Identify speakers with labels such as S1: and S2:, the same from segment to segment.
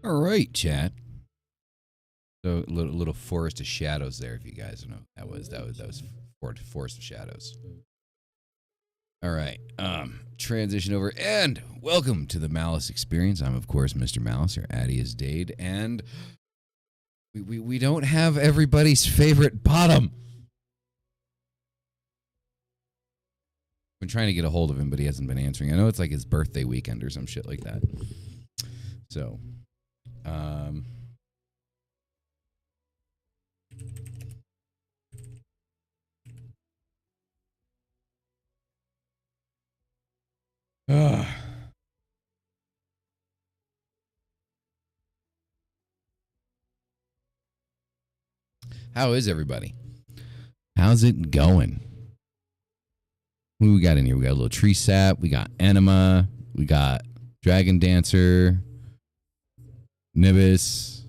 S1: All right, chat. So a little forest of shadows there, if you guys know that was forest of shadows. All right, transition over and welcome to the Malice experience. I'm of course Mr. Malice, or Addy is Dade, and we don't have everybody's favorite bottom. Been trying to get a hold of him, but he hasn't been answering. I know it's like his birthday weekend or some shit like that. So, how is everybody? How's it going? What we got in here? We got a little tree sap. We got Enema. We got Dragon Dancer. Nibis.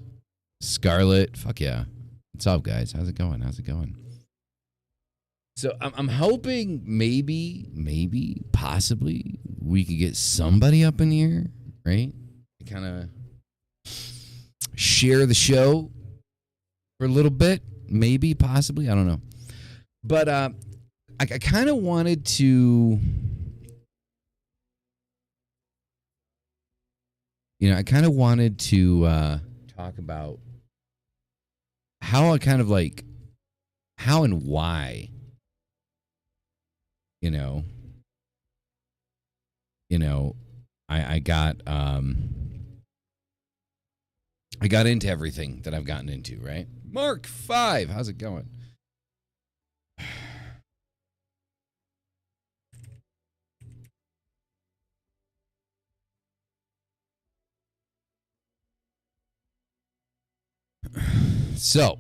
S1: Scarlet. Fuck yeah. What's up, guys? How's it going? How's it going? So I'm hoping maybe, possibly, we could get somebody up in here, right? Kind of share the show for a little bit. Maybe, possibly. I don't know. But I kind of wanted to, talk about how I kind of like, how and why, I got into everything that I've gotten into, right? Mark 5, how's it going? So,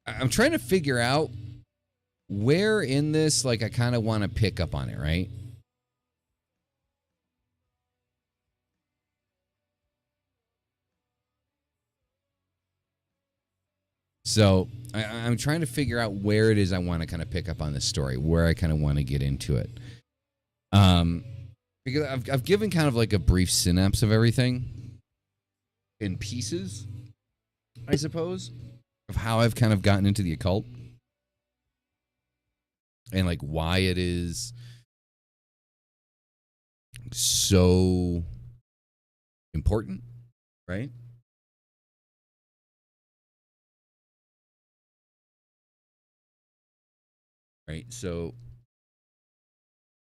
S1: I'm trying to figure out where in this, like, I kind of want to pick up on it, right? So, I'm trying to figure out where it is I want to kind of pick up on this story, where I kind of want to get into it. Because I've given kind of like a brief synapse of everything in pieces, I suppose, of how I've kind of gotten into the occult and like why it is so important, right? Right. So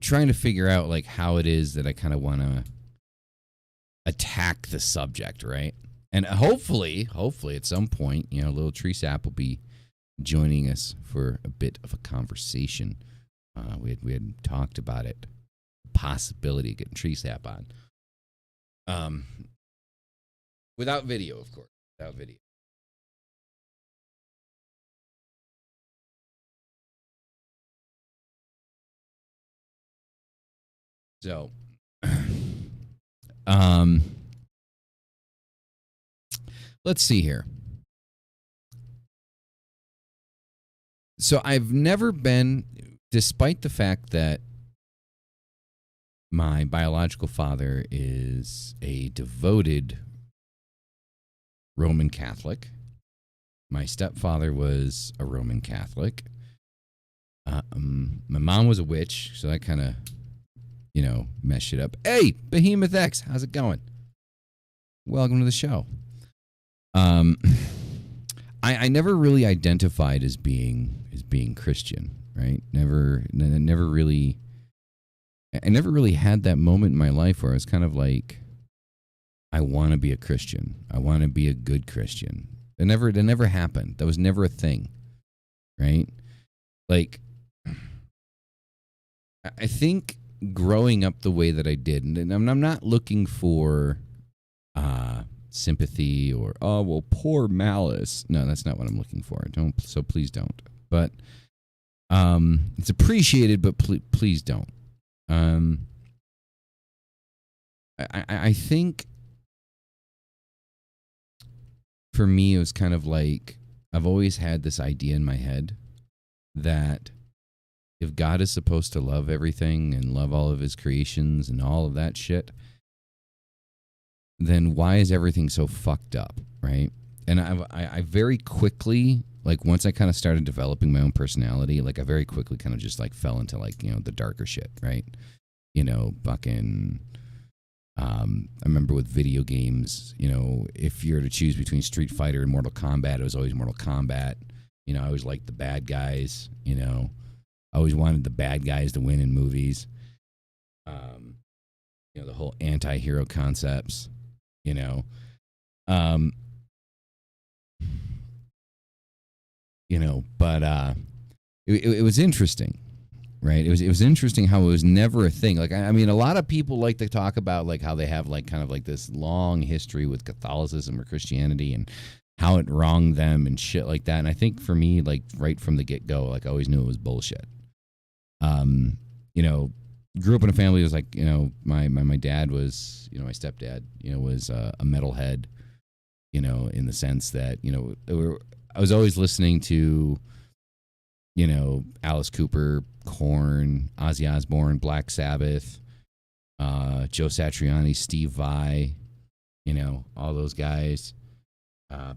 S1: trying to figure out like how it is that I kind of want to attack the subject, right? And hopefully at some point, little tree sap will be joining us for a bit of a conversation. We had talked about it, possibility of getting tree sap on, without video, of course, without video. So, let's see here. So I've never been, despite the fact that my biological father is a devoted Roman Catholic. My stepfather was a Roman Catholic. My mom was a witch, so that kind of, messed shit up. Hey, Behemoth X, how's it going? Welcome to the show. I never really identified as being Christian, right? I never really had that moment in my life where I was kind of like, I want to be a Christian. I want to be a good Christian. That never happened. That was never a thing, right? Like, I think growing up the way that I did, and I'm not looking for sympathy or, oh, well, poor Malice. No, that's not what I'm looking for. So please don't. But it's appreciated, but please don't. I think for me, it was kind of like, I've always had this idea in my head that if God is supposed to love everything and love all of his creations and all of that shit, then why is everything so fucked up, right? And I very quickly, like once I kind of started developing my own personality, like I very quickly kind of just like fell into like, you know, the darker shit, right? You know, fucking, I remember with video games, you know, if you're to choose between Street Fighter and Mortal Kombat, it was always Mortal Kombat. You know, I always liked the bad guys, you know. I always wanted the bad guys to win in movies. You know, the whole anti-hero concepts, you know. You know, but it was interesting, right? It was interesting how it was never a thing. Like I mean, a lot of people like to talk about like how they have like kind of like this long history with Catholicism or Christianity and how it wronged them and shit like that. And I think for me, like right from the get go, like I always knew it was bullshit. You know, grew up in a family that was like, you know, my dad was, you know, my stepdad, you know, was a metalhead, you know, in the sense that, you know, I was always listening to, you know, Alice Cooper, Korn, Ozzy Osbourne, Black Sabbath, Joe Satriani, Steve Vai, you know, all those guys,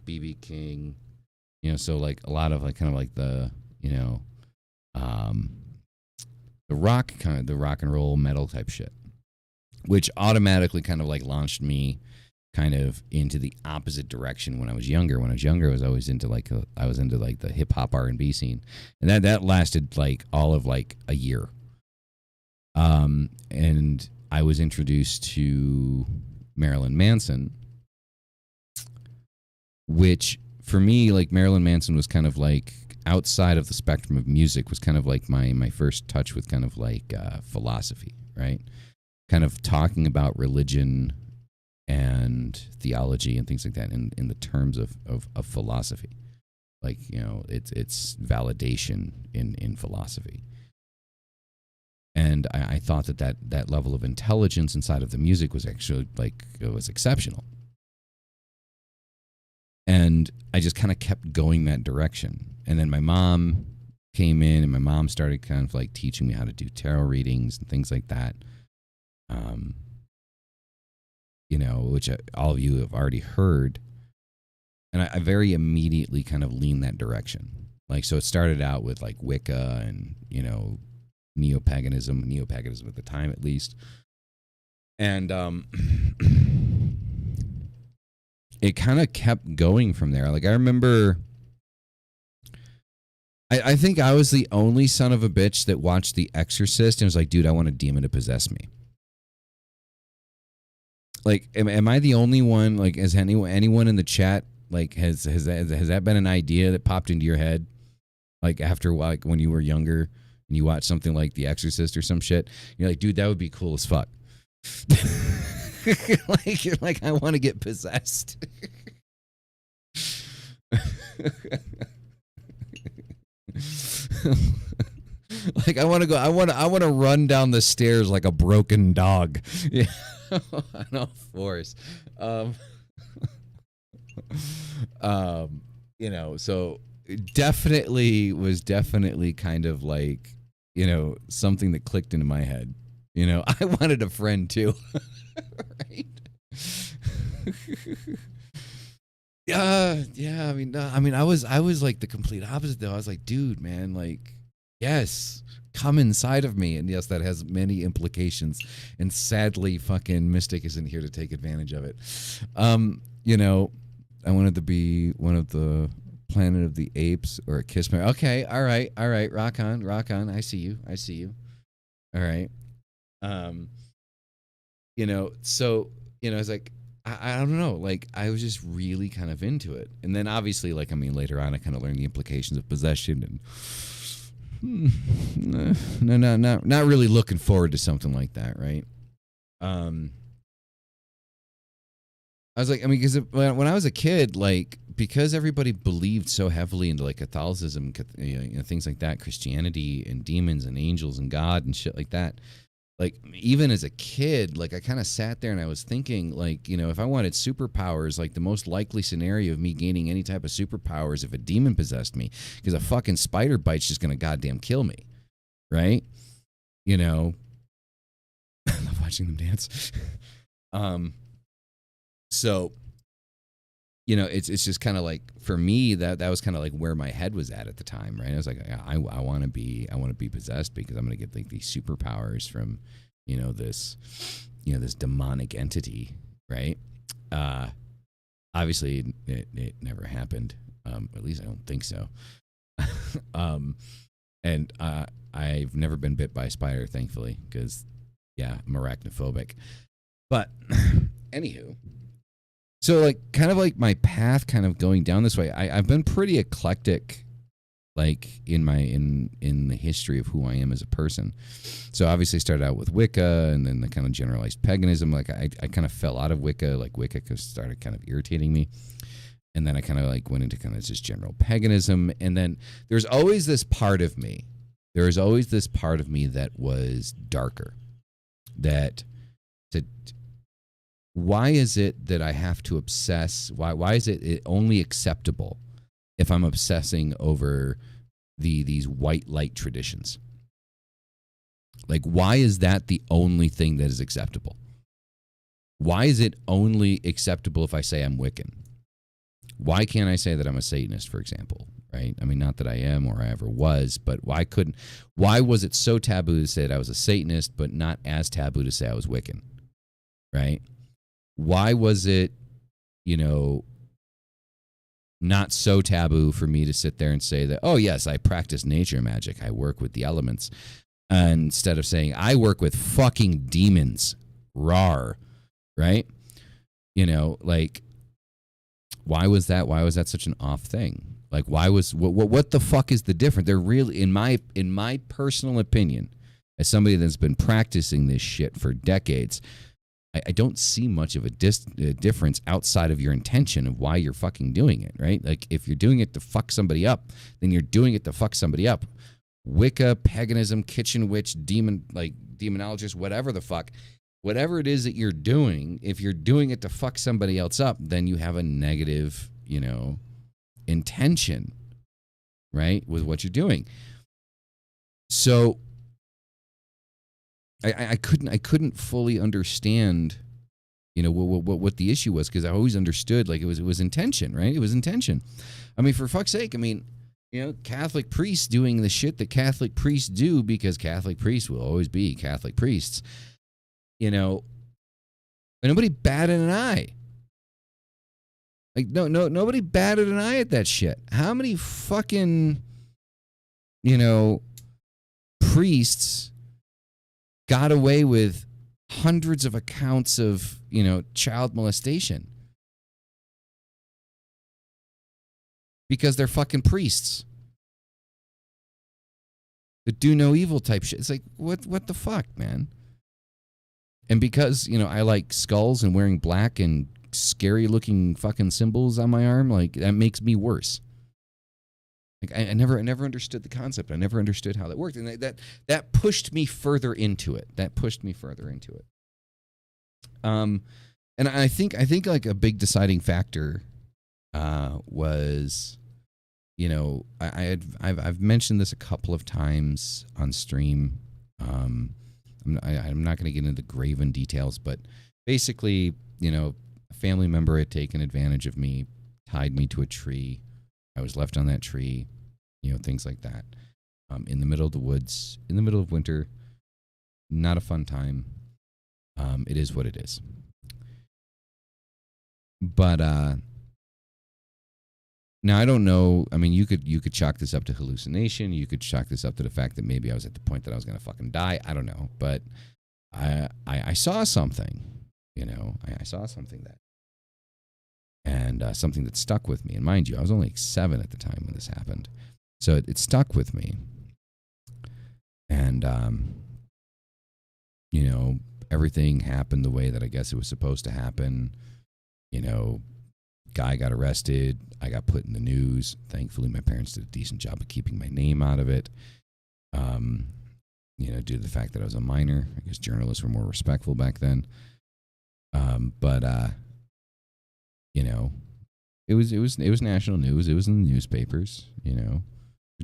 S1: B.B. King, you know, so like a lot of like kind of like the, you know, the rock and roll metal type shit, which automatically kind of like launched me kind of into the opposite direction when I was younger. When I was younger, I was always into like the hip hop R&B scene, and that lasted like all of like a year. And I was introduced to Marilyn Manson, which for me, like Marilyn Manson was kind of like outside of the spectrum of music, was kind of like my first touch with kind of like philosophy, right? Kind of talking about religion and theology and things like that in the terms of philosophy. Like, you know, it's validation in philosophy. And I thought that level of intelligence inside of the music was actually like, it was exceptional. And I just kind of kept going that direction. And then my mom came in and my mom started kind of like teaching me how to do tarot readings and things like that. You know, which all of you have already heard. And I very immediately kind of leaned that direction. Like, so it started out with like Wicca and, you know, neo-paganism at the time at least. And it kind of kept going from there. Like, I remember, I think I was the only son of a bitch that watched The Exorcist and was like, dude, I want a demon to possess me. Like, am I the only one? Like, has anyone in the chat, like, has that been an idea that popped into your head? Like, after, like, when you were younger and you watched something like The Exorcist or some shit, you're like, dude, that would be cool as fuck. You're like, I want to get possessed. Like, I want to run down the stairs like a broken dog. Yeah. On all fours. You know, so it definitely kind of like, you know, something that clicked into my head. You know, I wanted a friend too. Right? Yeah. I mean, I was like the complete opposite though. I was like, dude, man, like, yes, come inside of me. And yes, that has many implications. And sadly, fucking Mystic isn't here to take advantage of it. You know, I wanted to be one of the Planet of the Apes or a Kiss Mary. Okay, all right. Rock on. I see you. All right. You know, so, you know, it's like, I don't know, like, I was just really kind of into it. And then obviously, like, I mean, later on, I kind of learned the implications of possession and not really looking forward to something like that, right? I was like, I mean, because when I was a kid, like, because everybody believed so heavily into like Catholicism, you know, things like that, Christianity and demons and angels and God and shit like that. Like, even as a kid, like, I kind of sat there and I was thinking, like, you know, if I wanted superpowers, like, the most likely scenario of me gaining any type of superpower is if a demon possessed me, because a fucking spider bite's just going to goddamn kill me, right? You know, I love watching them dance. So, it's just kind of like, for me, that was kind of like where my head was at the time, right? I was like, I want to be possessed because I'm going to get like these superpowers from, this demonic entity, right? Obviously it never happened. At least I don't think so. And I've never been bit by a spider, thankfully, because I'm arachnophobic. But anywho, so like kind of like my path kind of going down this way, I've been pretty eclectic, like in the history of who I am as a person. So obviously started out with Wicca, and then the kind of generalized paganism. Like I kind of fell out of Wicca. Like Wicca started kind of irritating me. And then I kind of like went into kind of just general paganism. And then there's always this part of me. There is always this part of me that was darker. Why is it that I have to obsess? Why is it only acceptable if I'm obsessing over these white light traditions? Like, why is that the only thing that is acceptable? Why is it only acceptable if I say I'm Wiccan? Why can't I say that I'm a Satanist, for example, right? I mean, not that I am or I ever was, but why was it so taboo to say that I was a Satanist, but not as taboo to say I was Wiccan, right? Why was it, not so taboo for me to sit there and say that, oh, yes, I practice nature magic. I work with the elements. Instead of saying, I work with fucking demons, rawr, right? Like, why was that? Why was that such an off thing? Like, what the fuck is the difference? They're really, in my personal opinion, as somebody that's been practicing this shit for decades, I don't see much of a difference outside of your intention of why you're fucking doing it, right? Like, if you're doing it to fuck somebody up, then you're doing it to fuck somebody up. Wicca, paganism, kitchen witch, demonologist, whatever the fuck. Whatever it is that you're doing, if you're doing it to fuck somebody else up, then you have a negative, intention, right, with what you're doing. So I couldn't fully understand, what the issue was, because I always understood like it was intention, right? It was intention. I mean, for fuck's sake, I mean, Catholic priests doing the shit that Catholic priests do, because Catholic priests will always be Catholic priests. Nobody batted an eye. Like, nobody batted an eye at that shit. How many fucking, priests got away with hundreds of accounts of, child molestation? Because they're fucking priests that do no evil type shit. It's like, what the fuck, man? And because, I like skulls and wearing black and scary looking fucking symbols on my arm, like, that makes me worse. Like, I never understood the concept. I never understood how that worked. And that pushed me further into it. And I think like a big deciding factor was, I've mentioned this a couple of times on stream. I'm not going to get into graven details, but basically, a family member had taken advantage of me, tied me to a tree. I was left on that tree, things like that. In the middle of the woods, in the middle of winter. Not a fun time. It is what it is. But now I don't know. I mean, you could chalk this up to hallucination. You could chalk this up to the fact that maybe I was at the point that I was going to fucking die. I don't know, but I saw something. I saw something and something that stuck with me. And mind you, I was only like 7 at the time when this happened, so it stuck with me. And everything happened the way that I guess it was supposed to happen. Guy got arrested. I got put in the news. Thankfully, my parents did a decent job of keeping my name out of it. Due to the fact that I was a minor. I guess journalists were more respectful back then. But it was national news. It was in the newspapers. We're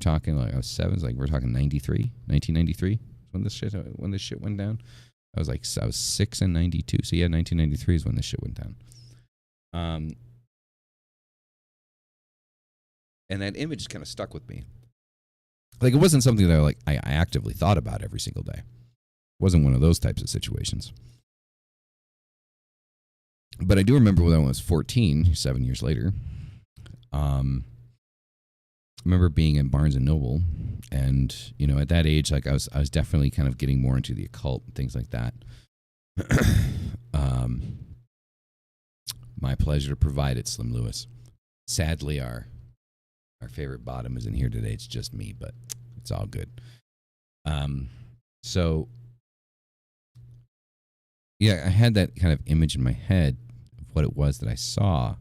S1: talking like I was 7. Like we're talking 1993 when this shit went down. I was 6 in 92. So yeah, 1993 is when this shit went down. Um, and that image kind of stuck with me. Like, it wasn't something that I actively thought about every single day. It wasn't one of those types of situations. But I do remember when I was 14, 7 years later, I remember being in Barnes and Noble, and at that age, like I was definitely kind of getting more into the occult and things like that. My pleasure to provide it, Slim Lewis. Sadly, our favorite bottom isn't here today. It's just me, but it's all good. So yeah, I had that kind of image in my head of what it was that I saw.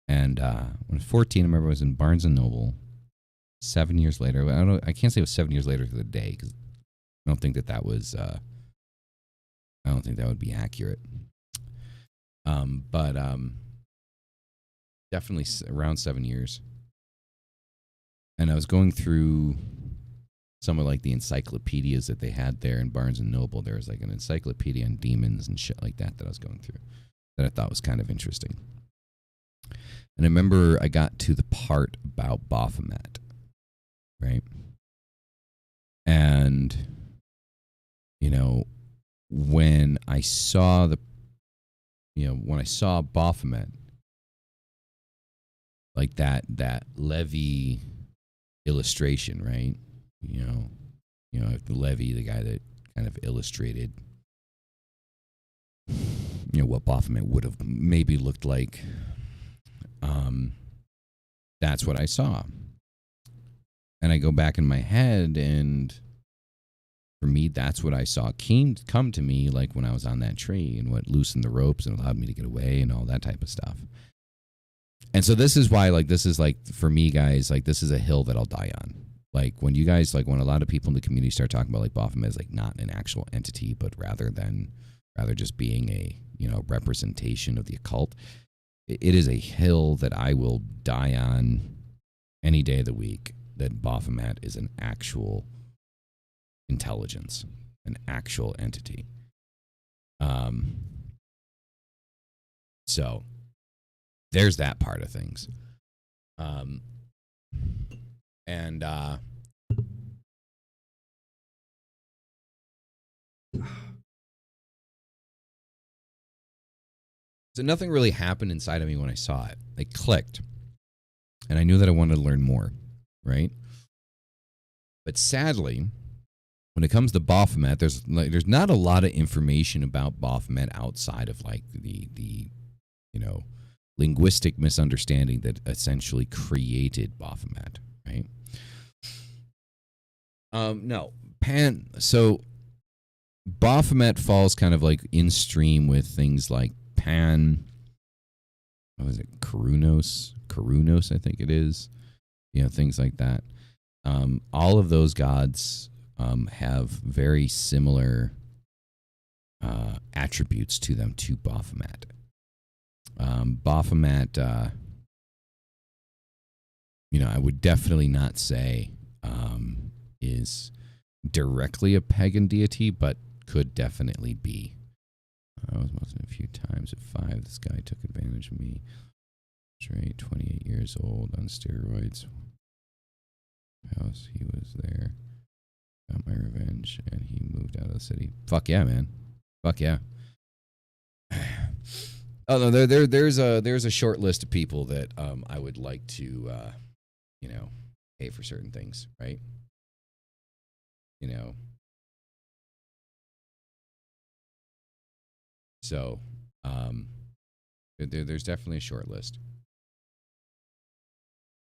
S1: And when I was 14, I remember I was in Barnes and Noble. 7 years later, I can't say it was 7 years later to the day because I don't think that was. I don't think that would be accurate. But definitely around 7 years. And I was going through some of like the encyclopedias that they had there in Barnes and Noble. There was like an encyclopedia on demons and shit like that I was going through that I thought was kind of interesting. And I remember I got to the part about Baphomet, right? And when I saw Baphomet, like that Levy illustration, right? Levy, the guy that kind of illustrated, what Baphomet would have maybe looked like. That's what I saw. And I go back in my head, and for me, that's what I saw come to me, like when I was on that tree, and what loosened the ropes and allowed me to get away and all that type of stuff. And so this is why, like, this is like, for me, guys, like, this is a hill that I'll die on. Like, when you guys, like, when a lot of people in the community start talking about, like, Baphomet is, like, not an actual entity, but rather just being a, representation of the occult, it is a hill that I will die on any day of the week, that Baphomet is an actual intelligence, an actual entity. So there's that part of things. So nothing really happened inside of me when I saw it. It clicked. And I knew that I wanted to learn more, right? But sadly, when it comes to Baphomet, there's not a lot of information about Baphomet outside of like the linguistic misunderstanding that essentially created Baphomet, right? No, so Baphomet falls kind of like in stream with things like Pan. What was it? Karunos, I think it is. Things like that. All of those gods have very similar attributes to them to Baphomet. Baphomet, I would definitely not say is directly a pagan deity, but could definitely be. I was watching a few times at 5. This guy took advantage of me. Straight, 28 years old on steroids. House, he was there. Got my revenge, and he moved out of the city. Fuck yeah, man. Fuck yeah. Oh no, there's a short list of people that I would like to pay for certain things, right? So there's definitely a short list,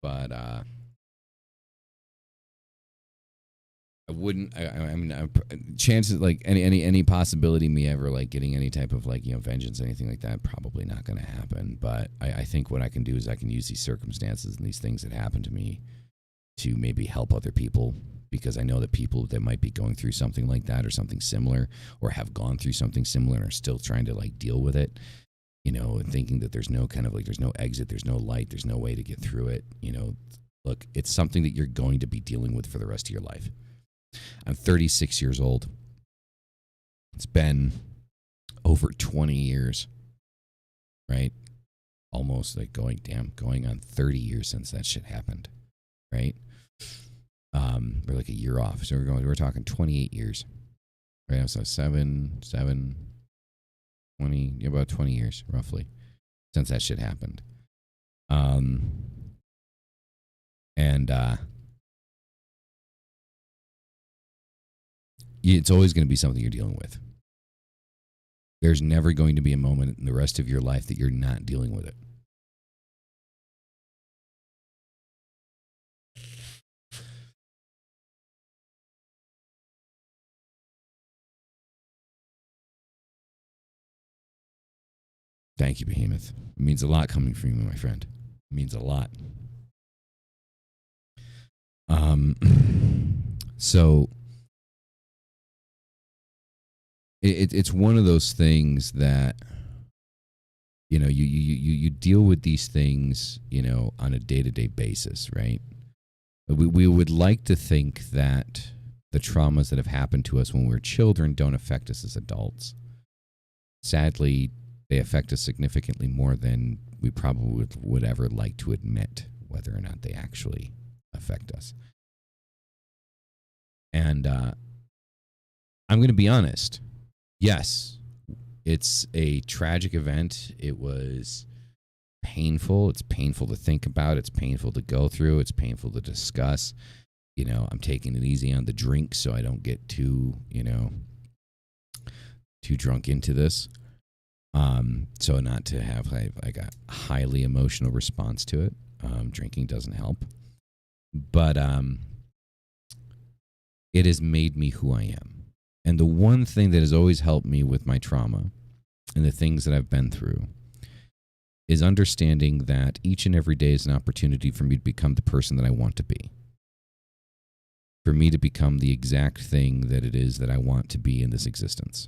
S1: but I wouldn't. I mean, chances like any possibility of me ever like getting any type of like vengeance, anything like that, probably not going to happen. But I think what I can do is I can use these circumstances and these things that happen to me to maybe help other people, because I know that people that might be going through something like that or something similar, or have gone through something similar and are still trying to like deal with it, and thinking that there's no kind of like, there's no exit, there's no light, there's no way to get through it. Look, it's something that you're going to be dealing with for the rest of your life. I'm 36 years old. It's been over 20 years, right? almost like going on 30 years since that shit happened, right? We're like a year off, so we're talking 28 years, right? So 20, about 20 years roughly since that shit happened. And it's always going to be something you're dealing with. There's never going to be a moment in the rest of your life that you're not dealing with it. Thank you, Behemoth. It means a lot coming from you, my friend. It means a lot. So it's one of those things that, you know, you deal with these things, you know, on a day-to-day basis, right? We would like to think that the traumas that have happened to us when we were children don't affect us as adults. Sadly, they affect us significantly more than we probably would ever like to admit, whether or not they actually affect us. And I'm going to be honest. Yes, it's a tragic event. It was painful. It's painful to think about. It's painful to go through. It's painful to discuss. You know, I'm taking it easy on the drink so I don't get too drunk into this. So not to have like a highly emotional response to it. Drinking doesn't help. But it has made me who I am. And the one thing that has always helped me with my trauma and the things that I've been through is understanding that each and every day is an opportunity for me to become the person that I want to be. For me to become the exact thing that it is that I want to be in this existence.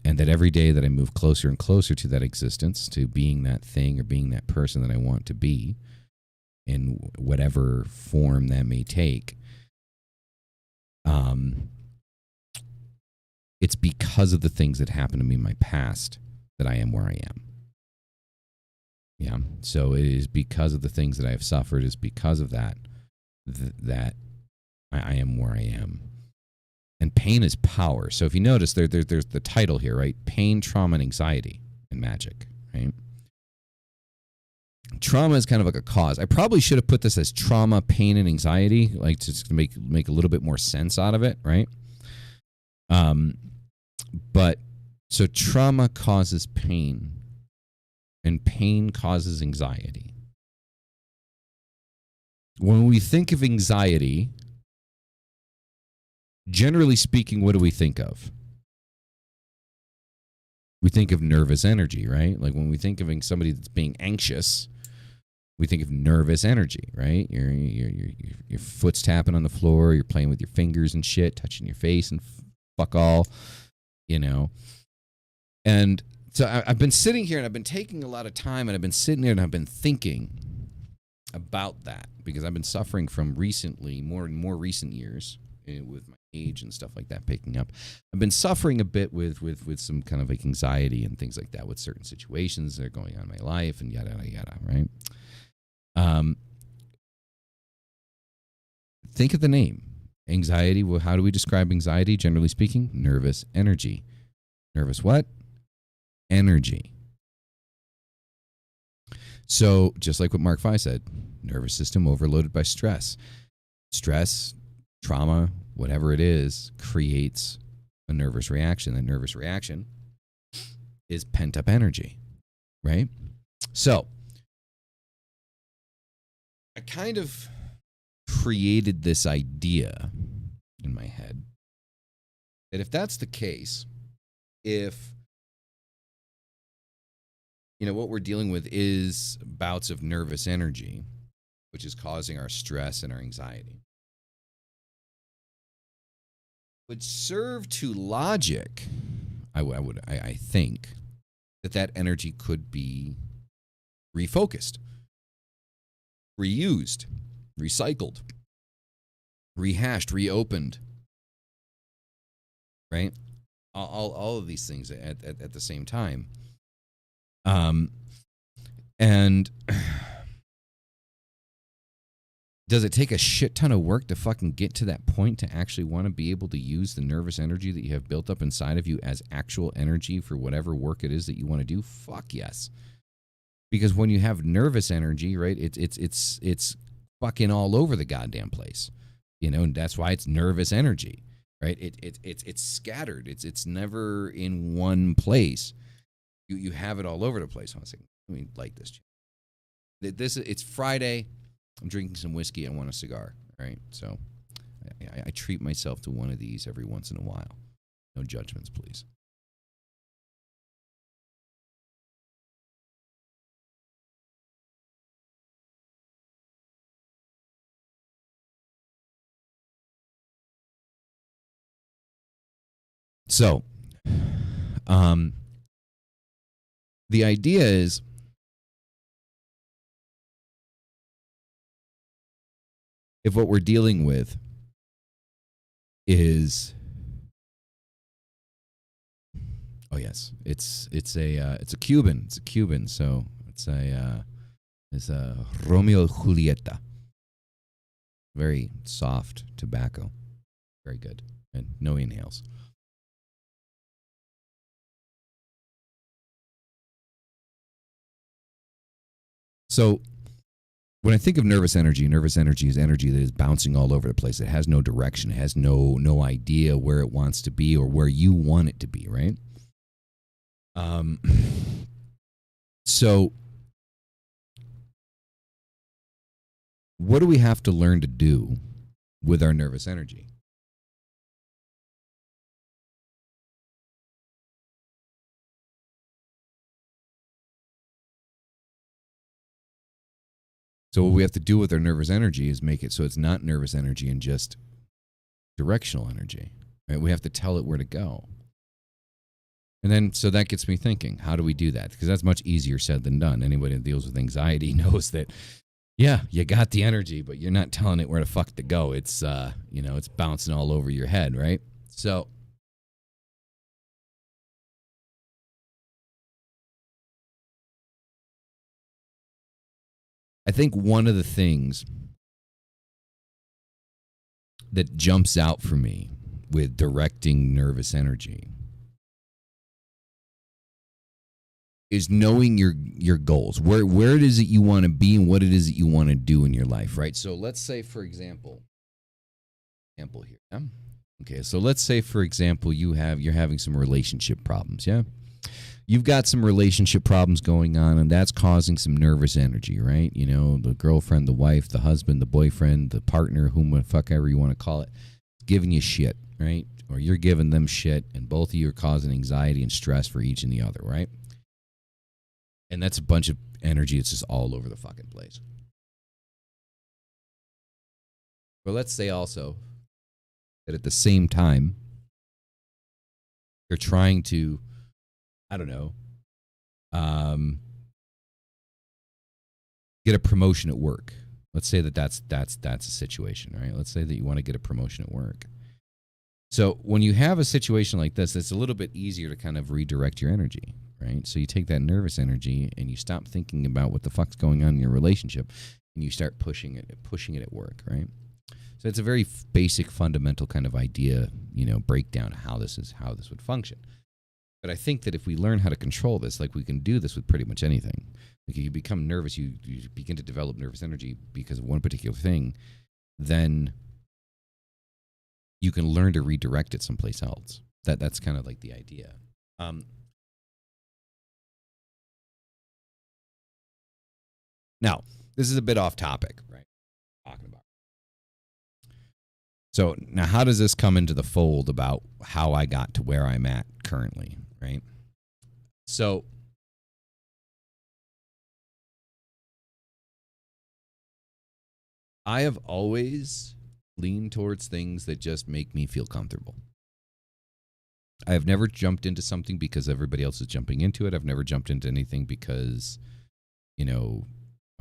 S1: And that every day that I move closer and closer to that existence, to being that thing or being that person that I want to be, in whatever form that may take, it's because of the things that happened to me in my past that I am where I am. Yeah. So it is because of the things that I have suffered, is because of that that I am where I am. And pain is power. So if you notice, there's the title here, right? Pain, trauma, and anxiety in Magick, right? Trauma is kind of like a cause. I probably should have put this as trauma, pain, and anxiety, like to make a little bit more sense out of it, right? But so trauma causes pain, and pain causes anxiety. When we think of anxiety, generally speaking, what do we think of? We think of nervous energy, right? Like when we think of somebody that's being anxious, we think of nervous energy, right? Your foot's tapping on the floor, you're playing with your fingers and shit, touching your face and fuck all, you know. And so I've been sitting here and I've been taking a lot of time and I've been sitting there and I've been thinking about that because I've been suffering from recently, more and more recent years, with my age and stuff like that picking up. I've been suffering a bit with some kind of like anxiety and things like that with certain situations that are going on in my life and yada, yada, yada, right? Think of the name. Anxiety. Well, how do we describe anxiety? Generally speaking, nervous energy. Nervous what? Energy. So just like what Mark V said, nervous system overloaded by stress. Stress, trauma, whatever it is, creates a nervous reaction. That nervous reaction is pent up energy, right? So I kind of created this idea in my head that if that's the case, if what we're dealing with is bouts of nervous energy, which is causing our stress and our anxiety, would serve to logic, I think, that energy could be refocused, reused, recycled, rehashed, reopened, right? All of these things at the same time. And does it take a shit ton of work to fucking get to that point to actually want to be able to use the nervous energy that you have built up inside of you as actual energy for whatever work it is that you want to do? Fuck yes. Because when you have nervous energy, right, it's fucking all over the goddamn place. And that's why it's nervous energy, right? It's scattered. It's never in one place. You have it all over the place. Hold on a second. Let me light this. It's Friday. I'm drinking some whiskey. I want a cigar. All right. So I treat myself to one of these every once in a while. No judgments, please. So, the idea is, if what we're dealing with is, oh yes, it's a Cuban. It's a Cuban. So it's a Romeo and Julieta. Very soft tobacco. Very good. And no inhales. So when I think of nervous energy is energy that is bouncing all over the place. It has no direction. It has no idea where it wants to be or where you want it to be, right? So what do we have to learn to do with our nervous energy? So what we have to do with our nervous energy is make it so it's not nervous energy and just directional energy. Right? We have to tell it where to go. And then, so that gets me thinking, how do we do that? Because that's much easier said than done. Anybody that deals with anxiety knows that, yeah, you got the energy, but you're not telling it where the fuck to go. It's, it's bouncing all over your head, right? So I think one of the things that jumps out for me with directing nervous energy is knowing your goals, where it is that you want to be and what it is that you want to do in your life, right? So let's say, for example here. Yeah? Okay, so let's say, for example, you're having some relationship problems, yeah? You've got some relationship problems going on, and that's causing some nervous energy, right? The girlfriend, the wife, the husband, the boyfriend, the partner, whomever you want to call it, giving you shit, right? Or you're giving them shit, and both of you are causing anxiety and stress for each and the other, right? And that's a bunch of energy that's just all over the fucking place. But let's say also that at the same time, you're trying to, I don't know, get a promotion at work. Let's say that's a situation, right? Let's say that you want to get a promotion at work. So when you have a situation like this, it's a little bit easier to kind of redirect your energy, right? So you take that nervous energy and you stop thinking about what the fuck's going on in your relationship, and you start pushing it at work, right? So it's a very basic, fundamental kind of idea, breakdown of how this would function. But I think that if we learn how to control this, like we can do this with pretty much anything. Like if you become nervous, you begin to develop nervous energy because of one particular thing, then you can learn to redirect it someplace else. That's kind of like the idea. Now, this is a bit off topic, right? Talking about. So now how does this come into the fold about how I got to where I'm at currently, right? So I have always leaned towards things that just make me feel comfortable. I have never jumped into something because everybody else is jumping into it. I've never jumped into anything because,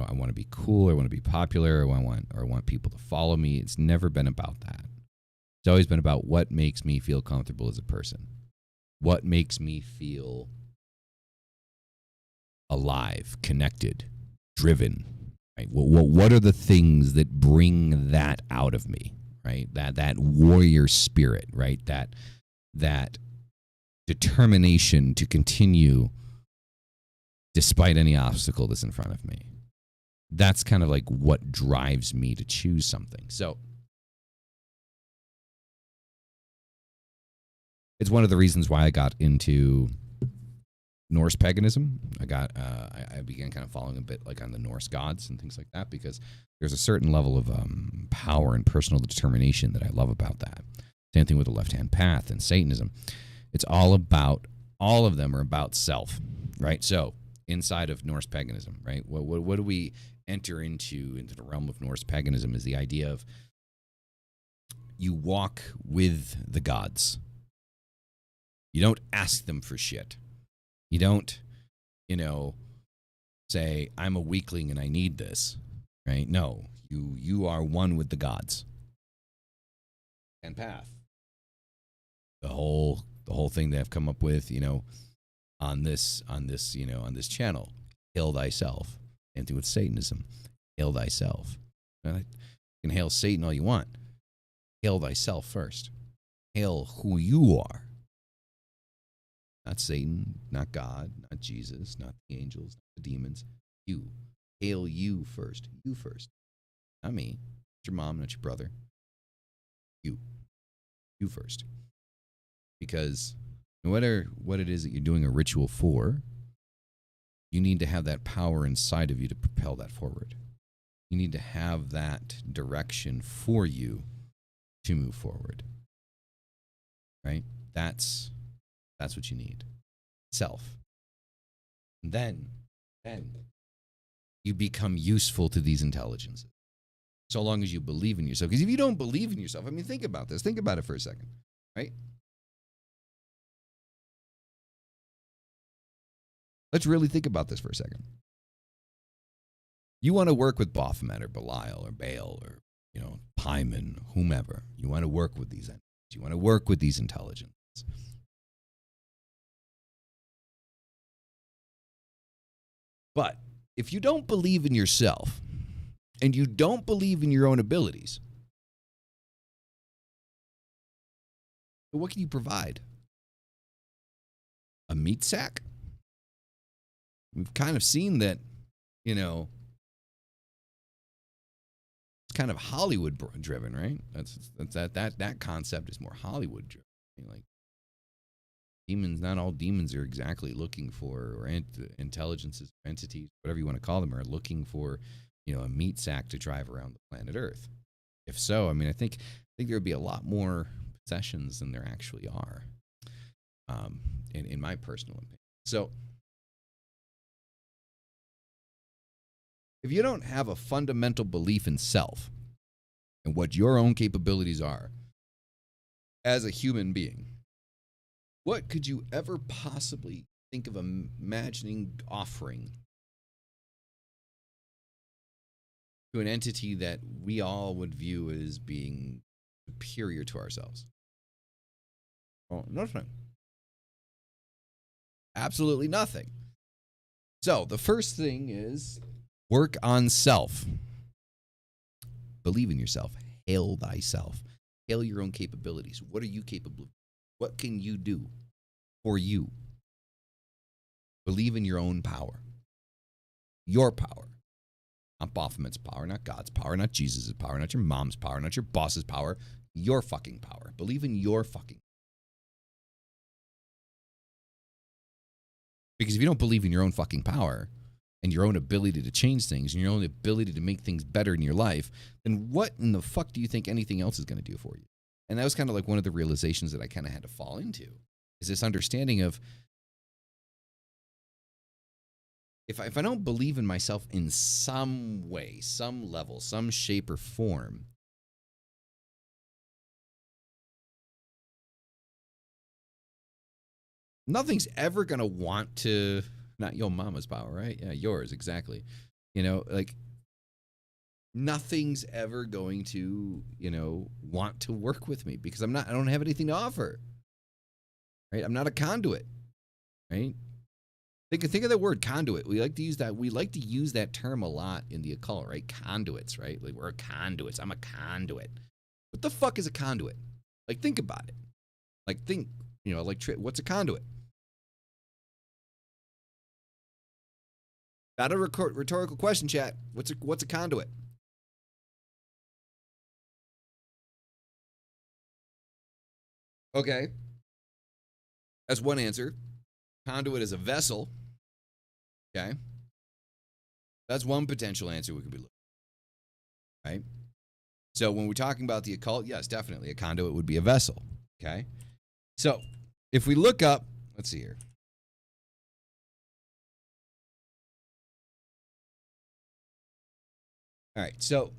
S1: I want to be cool, or I want to be popular, or I want people to follow me. It's never been about that. It's always been about what makes me feel comfortable as a person. What makes me feel alive, connected, driven. Right? What are the things that bring that out of me? Right? That warrior spirit, right? That determination to continue despite any obstacle that's in front of me. That's kind of like what drives me to choose something. So it's one of the reasons why I got into Norse paganism. I began kind of following a bit like on the Norse gods and things like that, because there's a certain level of power and personal determination that I love about that. Same thing with the left-hand path and Satanism. It's all of them are about self, right? So inside of Norse paganism, right? What do we enter into the realm of Norse paganism is the idea of you walk with the gods. You don't ask them for shit. You don't, say, I'm a weakling and I need this, right? No, you are one with the gods. And path. The whole thing they have come up with, on this channel. Hail thyself. Same thing with Satanism. Hail thyself. You can hail Satan all you want. Hail thyself first. Hail who you are. Not Satan, not God, not Jesus, not the angels, not the demons. You. Hail you first. You first. Not me. Not your mom, not your brother. You. You first. Because no matter what it is that you're doing a ritual for, you need to have that power inside of you to propel that forward. You need to have that direction for you to move forward. Right? That's what you need. Self. And then you become useful to these intelligences. So long as you believe in yourself. Because if you don't believe in yourself, think about this. Think about it for a second. Right? Let's really think about this for a second. You want to work with Baphomet or Belial or Baal or, Pyman, whomever. You want to work with these entities. You want to work with these intelligences. But if you don't believe in yourself and you don't believe in your own abilities, what can you provide? A meat sack? We've kind of seen that, it's kind of Hollywood driven, right? That concept is more Hollywood driven. Like demons, not all demons are exactly looking for, or intelligences, entities, whatever you want to call them, are looking for, a meat sack to drive around the planet Earth. If so, I think there would be a lot more possessions than there actually are, in my personal opinion. So if you don't have a fundamental belief in self and what your own capabilities are as a human being, what could you ever possibly think of imagining offering to an entity that we all would view as being superior to ourselves? Well, nothing. Absolutely nothing. So the first thing is work on self. Believe in yourself. Hail thyself. Hail your own capabilities. What are you capable of? What can you do for you? Believe in your own power. Your power. Not Baphomet's power, not God's power, not Jesus' power, not your mom's power, not your boss's power. Your fucking power. Believe in your fucking power. Because if you don't believe in your own fucking power and your own ability to change things and your own ability to make things better in your life, then what in the fuck do you think anything else is going to do for you? And that was kind of like one of the realizations that I kind of had to fall into, is this understanding of, if I don't believe in myself in some way, some level, some shape or form, nothing's ever going to want to, not your mama's power, right? Yeah, yours, exactly. Nothing's ever going to, want to work with me because I don't have anything to offer, right? I'm not a conduit, right? Think of the word conduit. We like to use that. We like to use that term a lot in the occult, right? Conduits, right? Like we're conduits. I'm a conduit. What the fuck is a conduit? Like think about it. Like think, what's a conduit? Not a rhetorical question, chat. What's a conduit? Okay. That's one answer. Conduit is a vessel. Okay. That's one potential answer we could be looking at. Right? So when we're talking about the occult, yes, definitely. A conduit would be a vessel. Okay. So if we look up, let's see here. All right. So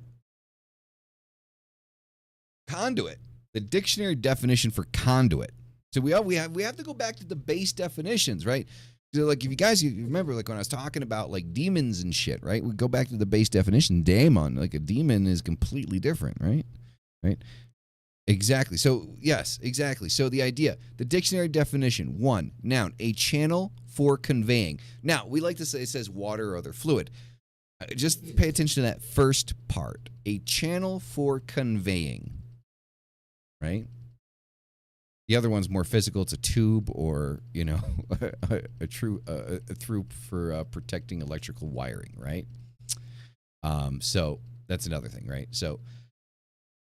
S1: conduit, the dictionary definition for conduit. So we have to go back to the base definitions, right? So like if you remember, like when I was talking about like demons and shit, right? We go back to the base definition. Daemon, like a demon is completely different, right? Right? Exactly. So yes, exactly. So the idea, the dictionary definition, 1, noun, a channel for conveying. Now we like to say it says water or other fluid. Just pay attention to that first part. A channel for conveying. Right? The other one's more physical. It's a tube or, a through for protecting electrical wiring, right? So that's another thing, right? So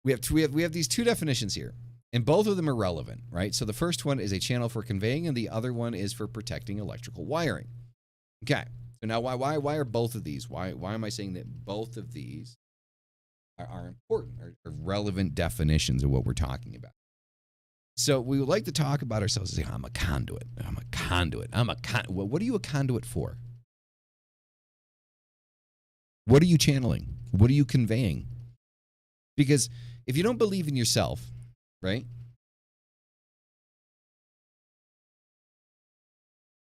S1: we have these two definitions here, and both of them are relevant, right? So the first one is a channel for conveying, and the other one is for protecting electrical wiring. Okay. So now why are both of these? Why am I saying that both of these are important, are relevant definitions of what we're talking about? So we would like to talk about ourselves as saying, I'm a conduit. I'm a conduit. What are you a conduit for? What are you channeling? What are you conveying? Because if you don't believe in yourself, right?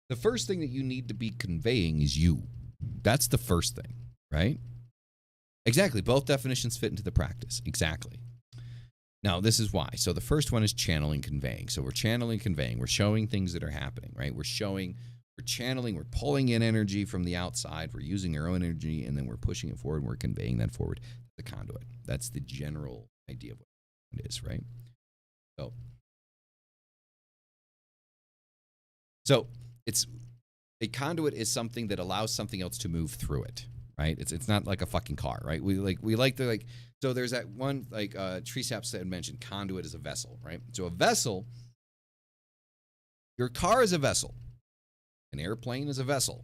S1: The first thing that you need to be conveying is you. That's the first thing, right? Exactly. Both definitions fit into the practice. Exactly. Now, this is why. So the first one is channeling, conveying. So we're channeling, conveying. We're showing things that are happening, right? We're channeling, we're pulling in energy from the outside. We're using our own energy, and then we're pushing it forward, and we're conveying that forward. The conduit. That's the general idea of what it is, right? So it's a conduit is something that allows something else to move through it, right? It's not like a fucking car, right? We like to like. So there's that one like Treesaps that had mentioned conduit is a vessel, right? So a vessel, your car is a vessel, an airplane is a vessel,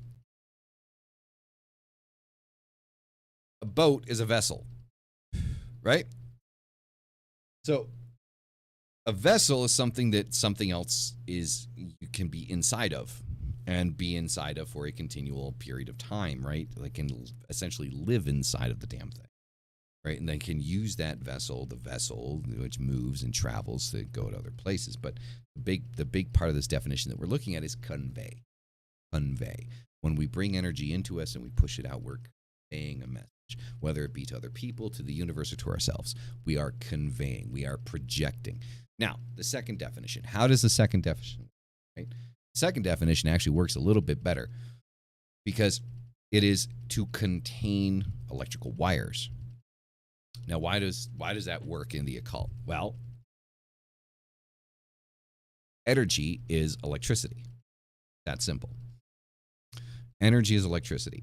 S1: a boat is a vessel, right? So a vessel is something that something else is you can be inside of and be inside of for a continual period of time, right? Like can essentially live inside of the damn thing. Right, and they can use that vessel, the vessel which moves and travels to go to other places. But the big part of this definition that we're looking at is convey. Convey. When we bring energy into us and we push it out, we're conveying a message, whether it be to other people, to the universe, or to ourselves. We are conveying. We are projecting. Now, the second definition. How does the second definition work? Right? The second definition actually works a little bit better because it is to contain electrical wires. Now, why does that work in the occult? Well, energy is electricity. That's simple. Energy is electricity.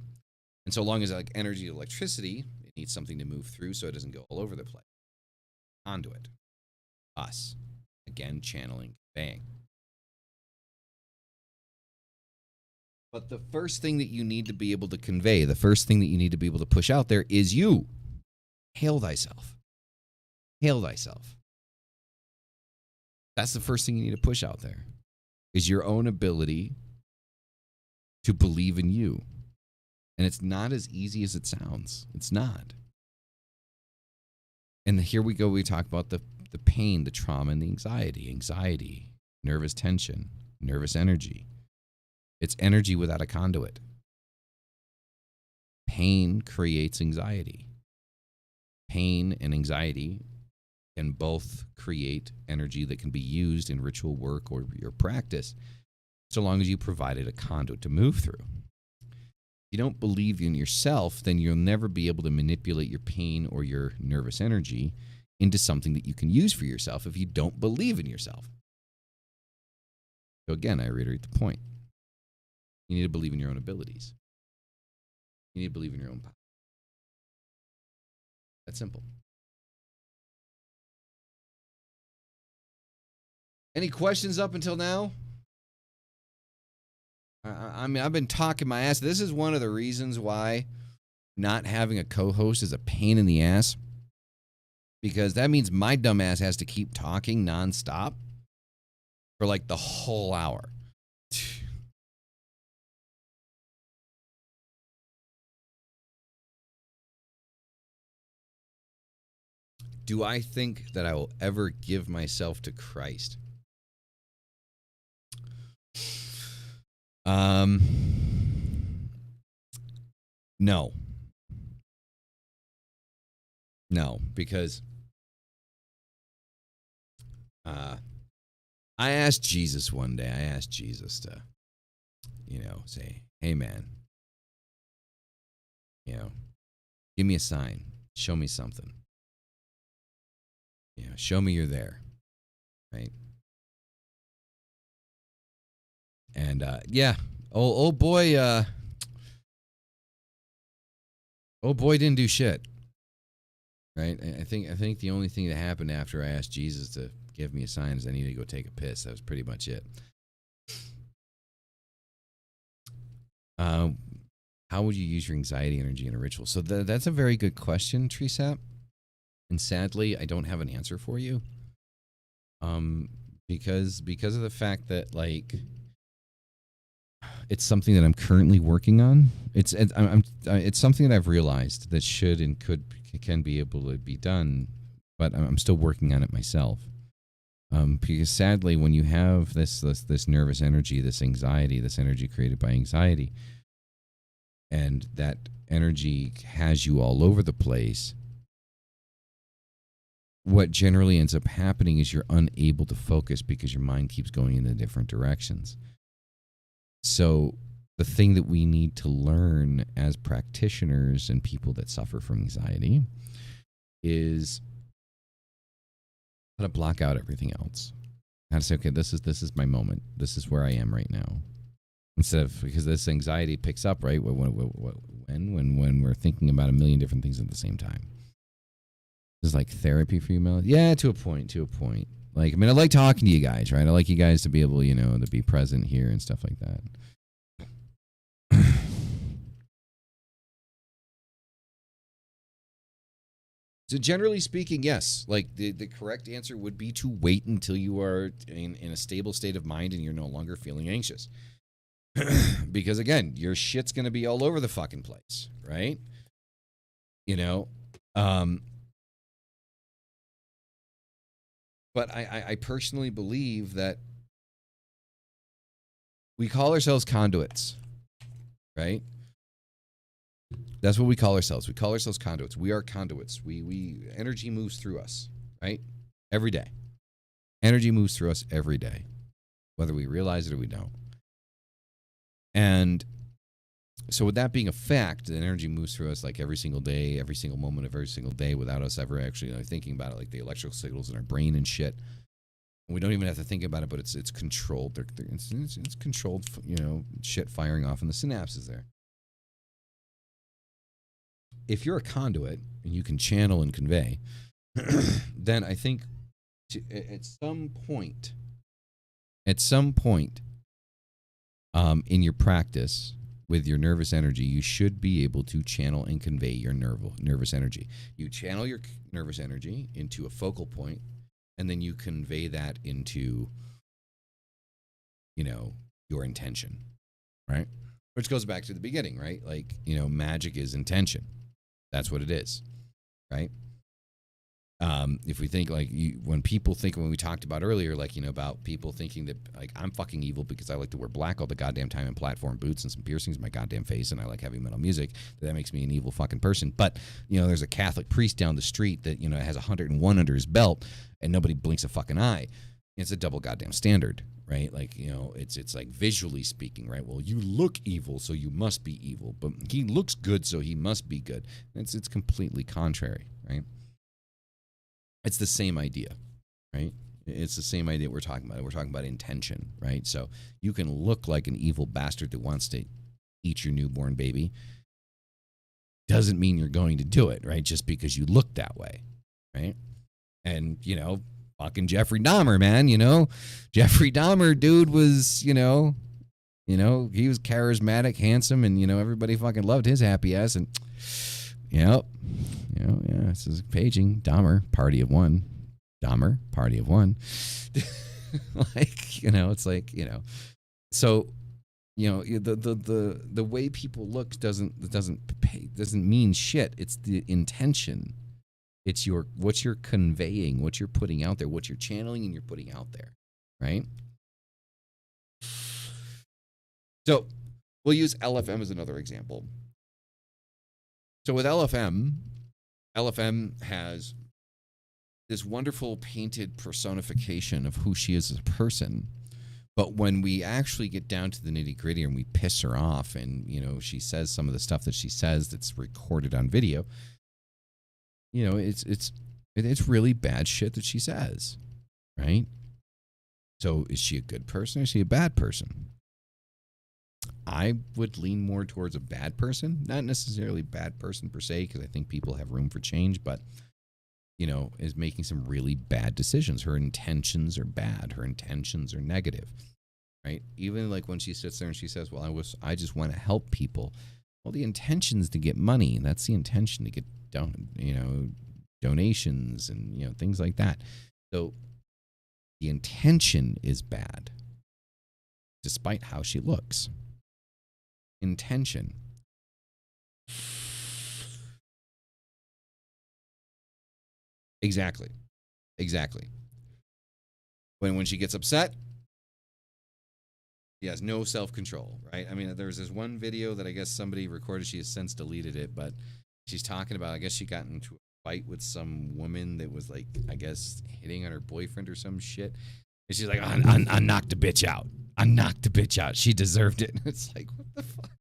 S1: And so long as like energy is electricity, it needs something to move through so it doesn't go all over the place. Conduit. Us. Again, channeling, conveying. But the first thing that you need to be able to convey, the first thing that you need to be able to push out there is you. Hail thyself. Hail thyself. That's the first thing you need to push out there is your own ability to believe in you. And it's not as easy as it sounds. It's not. And here we go. We talk about the pain, the trauma, and the anxiety, nervous tension, nervous energy. It's energy without a conduit. Pain creates anxiety. Pain and anxiety can both create energy that can be used in ritual work or your practice. so long as you provided a conduit to move through. If you don't believe in yourself, then you'll never be able to manipulate your pain or your nervous energy into something that you can use for yourself if you don't believe in yourself. So again, I reiterate the point. You need to believe in your own abilities. You need to believe in your own power. That's simple. Any questions up until now? I mean, I've been talking my ass. This is one of the reasons why not having a co-host is a pain in the ass. Because that means my dumb ass has to keep talking nonstop for like the whole hour. Do I think that I will ever give myself to Christ? No. No, because I asked Jesus one day, I asked Jesus to, say, hey man, give me a sign, show me something. Show me you're there, right? And old boy didn't do shit, right? I think the only thing that happened after I asked Jesus to give me a sign is I needed to go take a piss. That was pretty much it. How would you use your anxiety energy in a ritual? So that's a very good question, Tresap. And sadly, I don't have an answer for you. Because of the fact that it's something that I'm currently working on. It's something that I've realized that should and can be able to be done, but I'm still working on it myself. Because sadly, when you have this nervous energy, this anxiety, this energy created by anxiety, and that energy has you all over the place, what generally ends up happening is you're unable to focus because your mind keeps going in the different directions. So the thing that we need to learn as practitioners and people that suffer from anxiety is how to block out everything else. How to say, okay, this is my moment. This is where I am right now. Instead of, because this anxiety picks up, right? When we're thinking about a million different things at the same time. This is like therapy for you, Malice? Yeah, to a point. Like, I mean, I like talking to you guys, right? I like you guys to be able, to be present here and stuff like that. So generally speaking, yes. Like, the correct answer would be to wait until you are in a stable state of mind and you're no longer feeling anxious. Because, again, your shit's going to be all over the fucking place, right? But I personally believe that we call ourselves conduits, right? That's what we call ourselves. We call ourselves conduits. We are conduits. Energy moves through us, right? Every day. Energy moves through us every day, whether we realize it or we don't. And so with that being a fact, the energy moves through us like every single day, every single moment of every single day without us ever actually thinking about it, like the electrical signals in our brain and shit. And we don't even have to think about it, but it's controlled. It's controlled, shit firing off in the synapses there. If you're a conduit and you can channel and convey, then I think at some point, in your practice with your nervous energy, you should be able to channel and convey your nervous energy. You channel your nervous energy into a focal point, and then you convey that into, your intention, right? Which goes back to the beginning, right? Like, magic is intention. That's what it is, right? If we think when we talked about earlier, about people thinking that I'm fucking evil because I like to wear black all the goddamn time and platform boots and some piercings in my goddamn face and I like heavy metal music, that makes me an evil fucking person. But, there's a Catholic priest down the street that, has 101 under his belt and nobody blinks a fucking eye. it's a double goddamn standard, right? Like, it's like visually speaking, right? Well, you look evil, so you must be evil, but he looks good, so he must be good. It's completely contrary, right? It's the same idea, right? It's the same idea we're talking about. We're talking about intention, right? So you can look like an evil bastard that wants to eat your newborn baby. Doesn't mean you're going to do it, right? Just because you look that way, right? And, fucking Jeffrey Dahmer, man, Jeffrey Dahmer, dude, was, he was charismatic, handsome, and, everybody fucking loved his happy ass. And, yeah, this is paging. Dahmer, party of one. Dahmer, party of one. Like, it's like, so, the way people look doesn't mean shit. It's the intention. It's what you're conveying, what you're putting out there, what you're channeling and you're putting out there, right? So we'll use LFM as another example. So with LFM has this wonderful painted personification of who she is as a person. But when we actually get down to the nitty gritty and we piss her off and, she says some of the stuff that she says that's recorded on video, it's really bad shit that she says, right? So is she a good person or is she a bad person? I would lean more towards a bad person, not necessarily bad person per se, because I think people have room for change, but is making some really bad decisions. Her intentions are bad. Her intentions are negative, right? Even like when she sits there and she says, well, I just want to help people. Well, the intention is to get money. That's the intention, to get donations and, things like that. So the intention is bad, despite how she looks. Intention. Exactly. When she gets upset, she has no self-control, right? I mean, there's this one video that I guess somebody recorded. She has since deleted it, but she's talking about, I guess she got into a fight with some woman that was like, I guess, hitting on her boyfriend or some shit. And she's like, I knocked the bitch out. I knocked the bitch out. She deserved it. And it's like, what the fuck?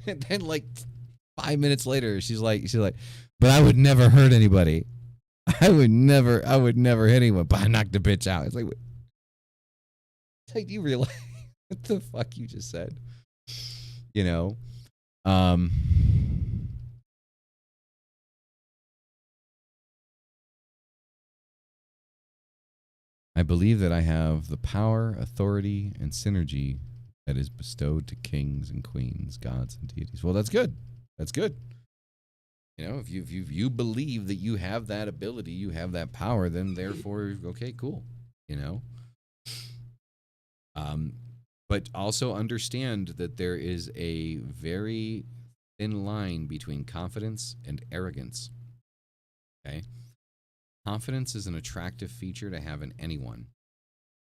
S1: And then like 5 minutes later, she's like, but I would never hurt anybody. I would never hit anyone, but I knocked the bitch out. It's like, do you realize what the fuck you just said? I believe that I have the power, authority, and synergy that is bestowed to kings and queens, gods and deities. Well, that's good. That's good. If you believe that you have that ability, you have that power, then therefore, okay, cool. But also understand that there is a very thin line between confidence and arrogance. Okay? Confidence is an attractive feature to have in anyone.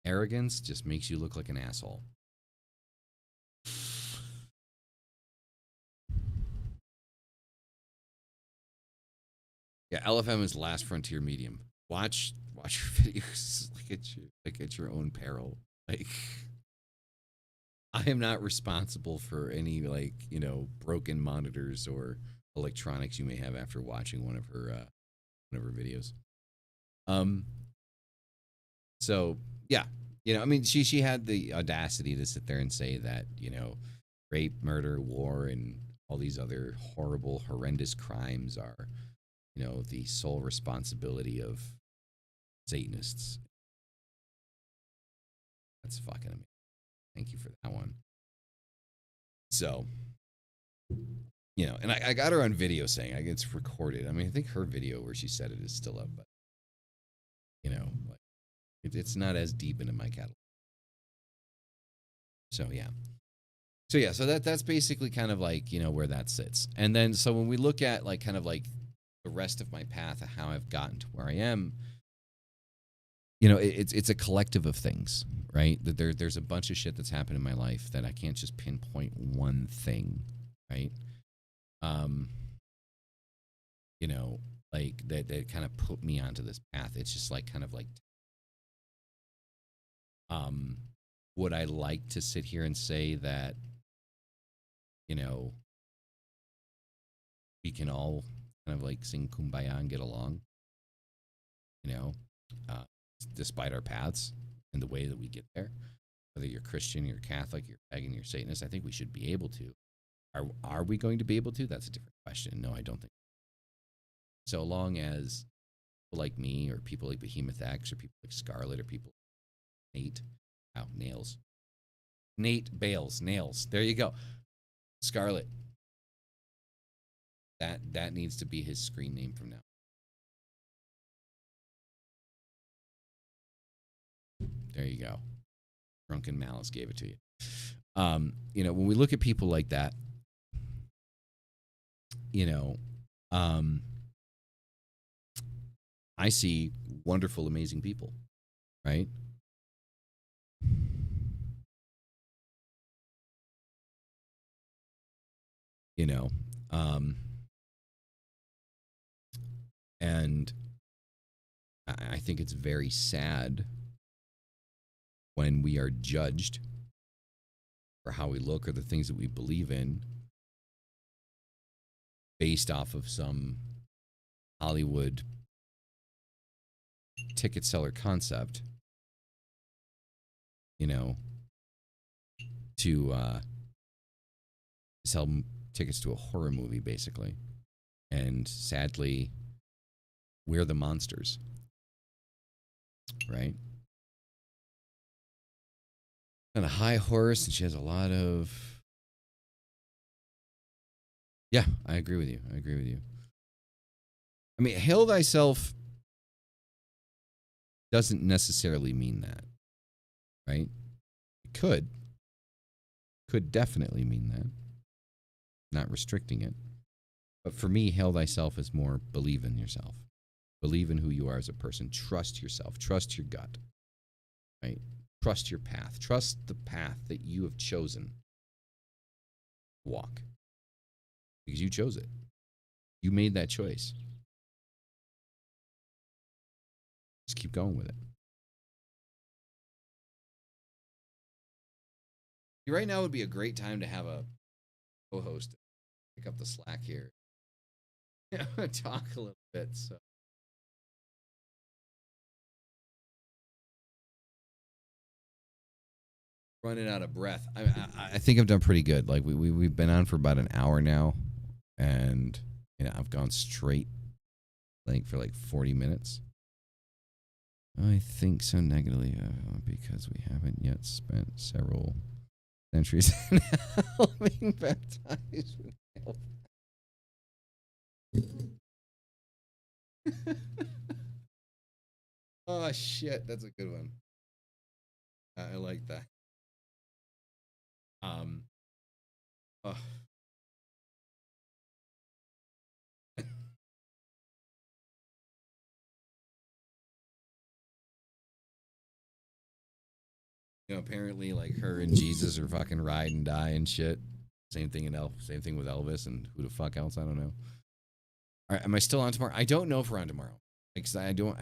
S1: Arrogance just makes you look like an asshole. Yeah, LFM is last frontier medium. Watch your videos at your own peril. Like, I am not responsible for any broken monitors or electronics you may have after watching one of her videos. So yeah, I mean, she had the audacity to sit there and say that rape, murder, war, and all these other horrible, horrendous crimes are the sole responsibility of Satanists. That's fucking amazing. Thank you for that one. So, and I got her on video saying it's recorded. I mean, I think her video where she said it is still up, but it's not as deep into my catalog. So yeah. So that's basically kind of like, where that sits. And then so when we look at kind of like the rest of my path of how I've gotten to where I am, it's a collective of things, right? That there's a bunch of shit that's happened in my life that I can't just pinpoint one thing, right? Like that kind of put me onto this path. It's just like kind of like Um, would I like to sit here and say that, you know, we can all kind of like sing kumbaya and get along, you know, uh, despite our paths and the way that we get there? Whether you're Christian, you're Catholic, you're pagan, you're Satanist, I think we should be able to. Are we going to be able to? That's a different question. No, I don't think. So long as people like me or people like Behemoth X or people like Scarlet or people like Nate, nails. Nate Bales, nails. There you go. Scarlet. That needs to be his screen name from now. There you go. Drunken Malice gave it to you. You know, when we look at people like that, you know, I see wonderful, amazing people, right? You know, and I think it's very sad when we are judged for how we look or the things that we believe in based off of some Hollywood ticket seller concept, you know, to sell tickets to a horror movie, basically. And sadly, we're the monsters, right? On a high horse, and she has a lot of. Yeah, I agree with you. I agree with you. I mean, hail thyself doesn't necessarily mean that, right? It could definitely mean that. Not restricting it. But for me, hail thyself is more believe in yourself. Believe in who you are as a person. Trust yourself. Trust your gut. Right? Trust your path. Trust the path that you have chosen. Walk. Because you chose it. You made that choice. Just keep going with it. Right now would be a great time to have a co-host pick up the slack here. Talk a little bit. So. Running out of breath. I think I've done pretty good. Like we've been on for about an hour now, and you know I've gone straight, I think, for like 40 minutes. I think so negatively because we haven't yet spent several centuries in hell being baptized with hell. Oh shit, that's a good one. I like that. Oh. You know, apparently, like her and Jesus are fucking ride and die and shit. Same thing Same thing with Elvis and who the fuck else? I don't know. All right, am I still on tomorrow? I don't know if we're on tomorrow because I don't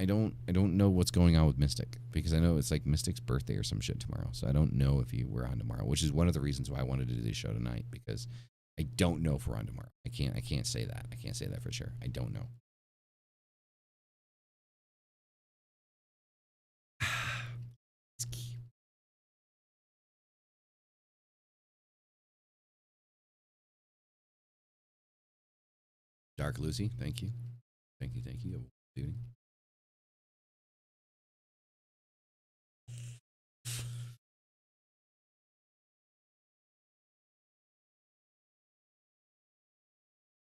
S1: know what's going on with Mystic because I know it's like Mystic's birthday or some shit tomorrow. So I don't know if we're on tomorrow, which is one of the reasons why I wanted to do this show tonight because I don't know if we're on tomorrow. I can't say that. I can't say that for sure. I don't know. Dark Lucy, thank you. Thank you. Evening.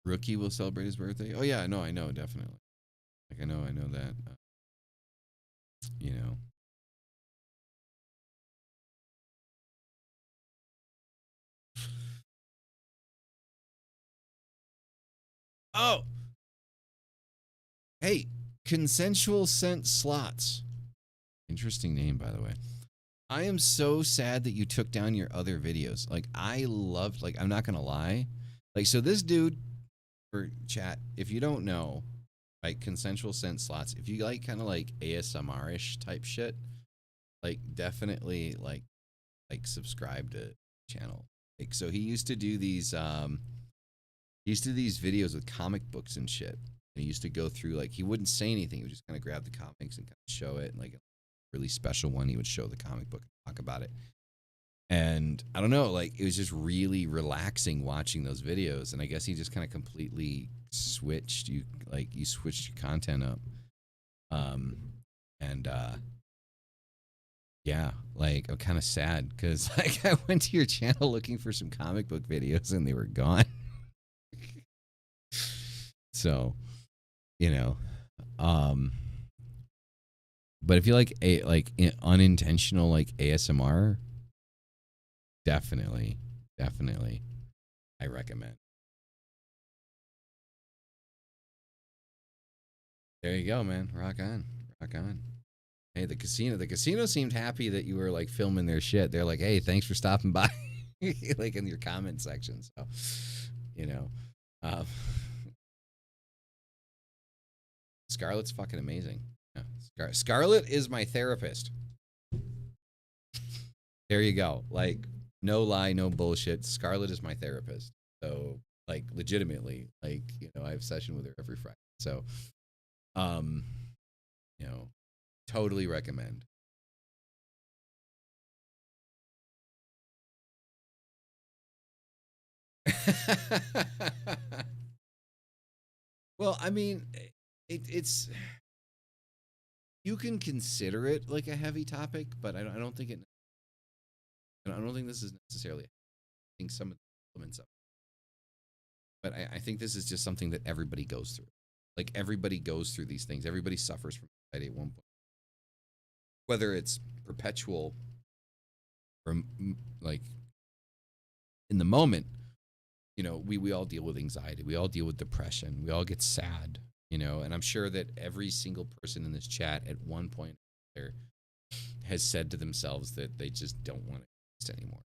S1: Rookie will celebrate his birthday. Oh yeah, no, I know, definitely. Like I know that. You know. Oh, hey, consensual scent slots. Interesting name, by the way. I am so sad that you took down your other videos. Like I loved. Like I'm not gonna lie. Like so, this dude for chat. If you don't know, like consensual scent slots. If you like kind of like ASMR-ish type shit, like definitely like subscribe to the channel. Like, so he used to do these videos with comic books and shit. And he used to go through, like, he wouldn't say anything. He would just kind of grab the comics and kind of show it. And like a really special one, he would show the comic book and talk about it. And I don't know, like, it was just really relaxing watching those videos. And I guess he just kind of completely switched you switched your content up. And yeah, like, I'm kind of sad because like I went to your channel looking for some comic book videos and they were gone. So, you know, but if you like unintentional like ASMR, definitely I recommend. There you go, man. Rock on. Hey, the casino seemed happy that you were like filming their shit. They're like, hey, thanks for stopping by. Like in your comment section. So, you know, Scarlett's fucking amazing. Yeah. Scarlett is my therapist. There you go. Like, no lie, no bullshit. Scarlett is my therapist. So, like, legitimately, like, you know, I have a session with her every Friday. So, you know, totally recommend. Well, I mean, it's you can consider it like a heavy topic, but I don't think it. I don't think this is necessarily. I think some of the elements of it. But I think this is just something that everybody goes through. Like, everybody goes through these things. Everybody suffers from anxiety at one point. Whether it's perpetual or like in the moment, you know, we all deal with anxiety. We all deal with depression. We all get sad, you know, and I'm sure that every single person in this chat at one point there has said to themselves that they just don't want to exist anymore.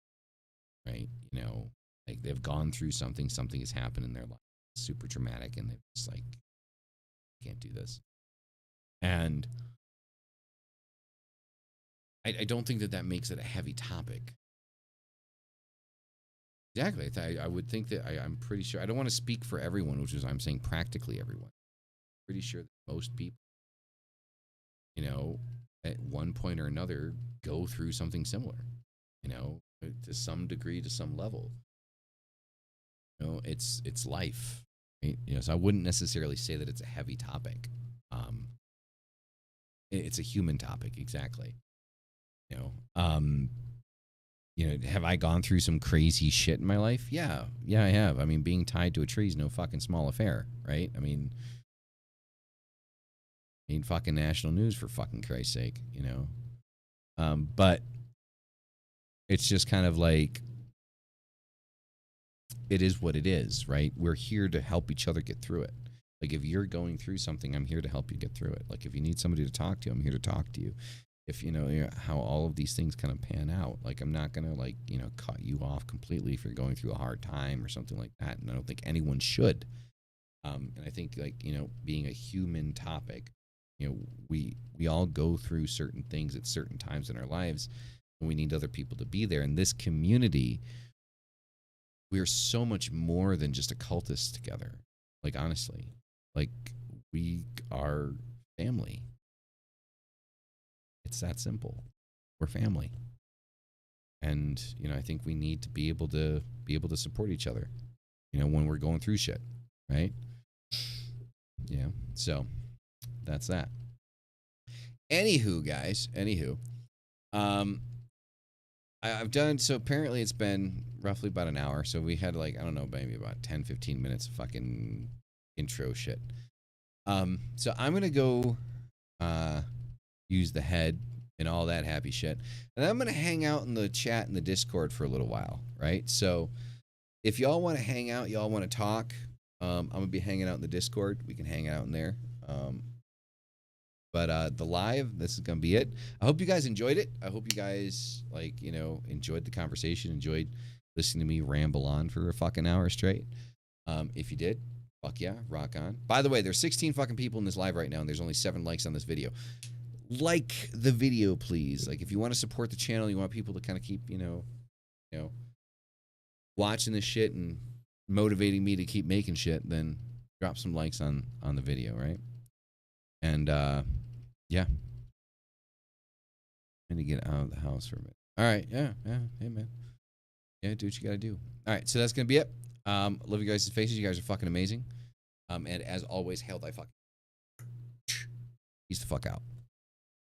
S1: Right? You know, like they've gone through something has happened in their life, super dramatic, and they're just like, can't do this. And I don't think that makes it a heavy topic. Exactly. I would think that I'm pretty sure. I don't want to speak for everyone, which is I'm saying practically everyone. Pretty sure that most people, you know, at one point or another, go through something similar. You know, to some degree, to some level. You know, it's life. Right? You know, so I wouldn't necessarily say that it's a heavy topic. It's a human topic, exactly. You know, have I gone through some crazy shit in my life? Yeah, I have. I mean, being tied to a tree is no fucking small affair, right? I mean, fucking national news for fucking Christ's sake, you know. But it's just kind of like, it is what it is, right? We're here to help each other get through it. Like, if you're going through something, I'm here to help you get through it. Like, if you need somebody to talk to, I'm here to talk to you. If you know how all of these things kind of pan out, like, I'm not gonna, like, you know, cut you off completely if you're going through a hard time or something like that, and I don't think anyone should. And I think, like, you know, being a human topic, you know, we all go through certain things at certain times in our lives, and we need other people to be there. In this community, we are so much more than just occultists together. Like, honestly, like, we are family. It's that simple. We're family. And, you know, I think we need to be able to support each other, you know, when we're going through shit, right? Yeah. So that's that. Anywho, guys, I've done, so apparently it's been roughly about an hour. So we had, like, I don't know, maybe about 10, 15 minutes of fucking intro shit. So I'm going to go, use the head and all that happy shit. And I'm going to hang out in the chat and the Discord for a little while, right? So if y'all want to hang out, y'all want to talk, I'm going to be hanging out in the Discord. We can hang out in there. But the live, this is going to be it. I hope you guys enjoyed it. I hope you guys, like, you know, enjoyed the conversation, enjoyed listening to me ramble on for a fucking hour straight. If you did, fuck yeah, rock on. By the way, there's 16 fucking people in this live right now, and there's only 7 likes on this video. like the video, please. Like, if you want to support the channel, you want people to kind of keep, you know, watching this shit and motivating me to keep making shit, then drop some likes on the video, right? And yeah, I'm gonna get out of the house for a minute. All right, yeah, hey man, yeah, do what you gotta do. All right, so that's gonna be it. Love you guys' faces. You guys are fucking amazing. And as always, hail thy fuck. Peace the fuck out.